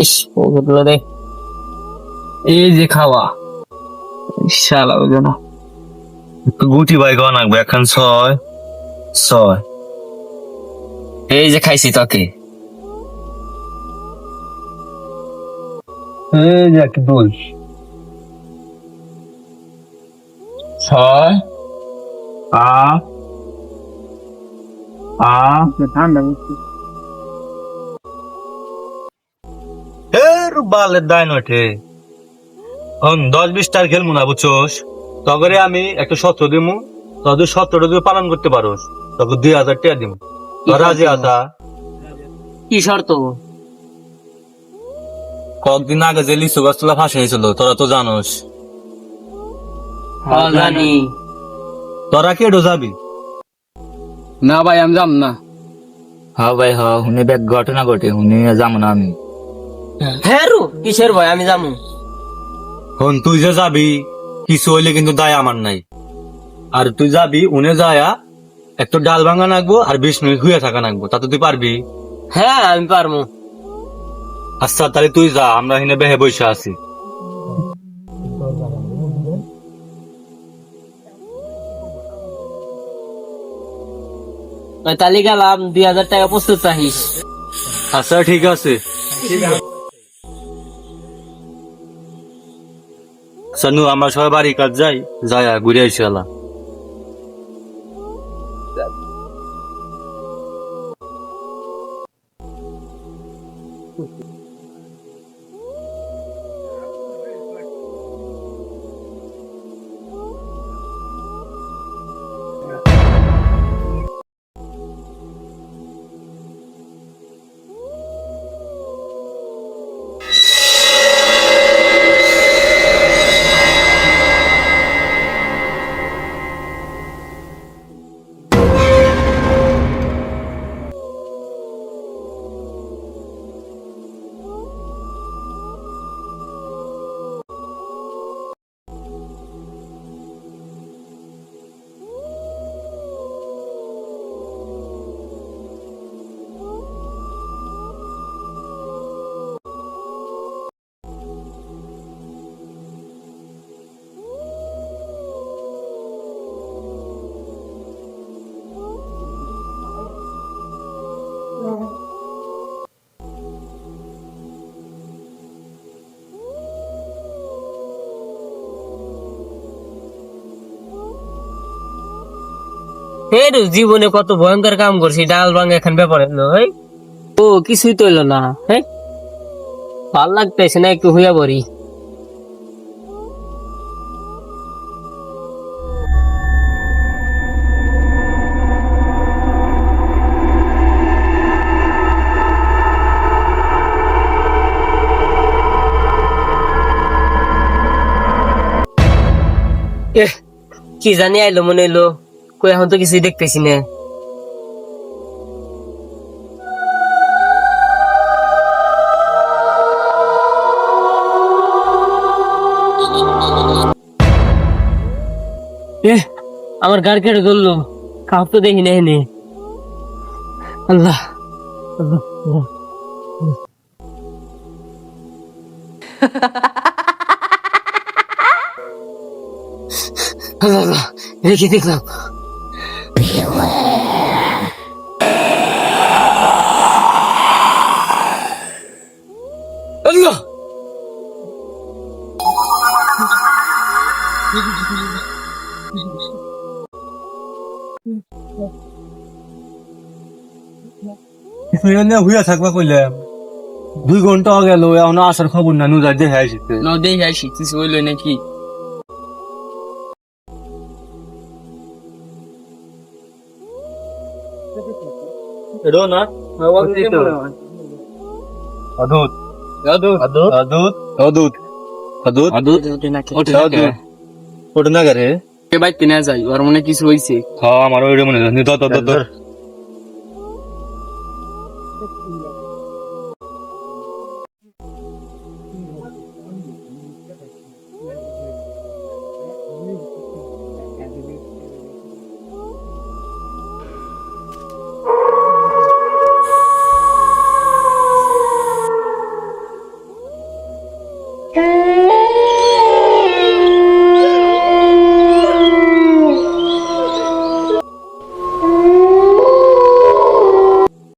ইস ওগুলো দে, এই যে খাওয়া শালা ওই জন্য গুটি ভাই গন আঁকবো এখন ছয় ছয়। এই যে খাইছি তোকে, এই যে একটা দুই ছয় ঠান্ডা বালের দায় নটে 10-20 খেলবো না বুঝছোস, তগরে আমি একটা সত্য দিমু, তোদের সত্যটা তুই পালন করতে পারোস তখন 2,000 টাকা দিমু। তোর রাজি আছা? কি শর্ত? কয়েকদিন আগে যে লিচু গাছগুলা ফাঁসে হয়েছিল তোরা তো জানোস। জানি তোরা কেডো যাবি? না ভাই আমি যাম না। হ্যাঁ ভাই হ্যাঁ, হুনে ব্যাগ ঘটনা ঘটে হুনে যাবো না আমি। হ্যাঁ রু কিসের ভয়, আমি যাবো। হন তুই যে যাবি কিছু হইলে কিন্তু দায় আমার নাই, আর তুই যাবি উনে যায়া একটু ডাল ভাঙা নাকবো আর 20 মিনিট হুয়ে থাকা নাকবো, তাতে তুই পারবি? হ্যাঁ আমি পারবো। আচ্ছা তাহলে তুই যা, আমরা এখানে বেহে বসে আছি। তাহলে গেলাম, 2,000 টাকা প্রস্তুত রাখিস। আচ্ছা ঠিক আছে। সানু আমরা সবাই বাড়ি কাজ যাই, যায়া ঘুরে আসি আলা। হে রু জীবনে কত ভয়ঙ্কর কাম করছি, ডাল ভাঙা এখন ব্যাপার হলো। ও কিছুই তো হইলো না। হ্যাঁ ভাল লাগতেছে না, একটু হইয়া পড়ি। কি জানি আইলো মনে হইলো, কই এখন তো কিছুই দেখতেছি না। আমার গাড়ি কেটে ধরলো, কাউ তো দেখি না এনে। আল্লাহ আল্লাহ, আল্লাহ। আল্লাহ আল্লাহ, রেখে দেখলাম। আল্লাহ হুইয়া থাকবা কইলাম 2 ঘন্টা গেল এখন আসার খবর না, নু যাই দেখে আসিতে ন দেখি আসি কিছু হইলো নাকি। এডো না অদ্ভুত অদ্ভুত অদ্ভুত অদ্ভুত অদ্ভুত অদ্ভুত ওটা না করে বাইতে না যাই, ওর মনে কিছু হইছে। হ্যাঁ আমার ওইটা মনে হয়।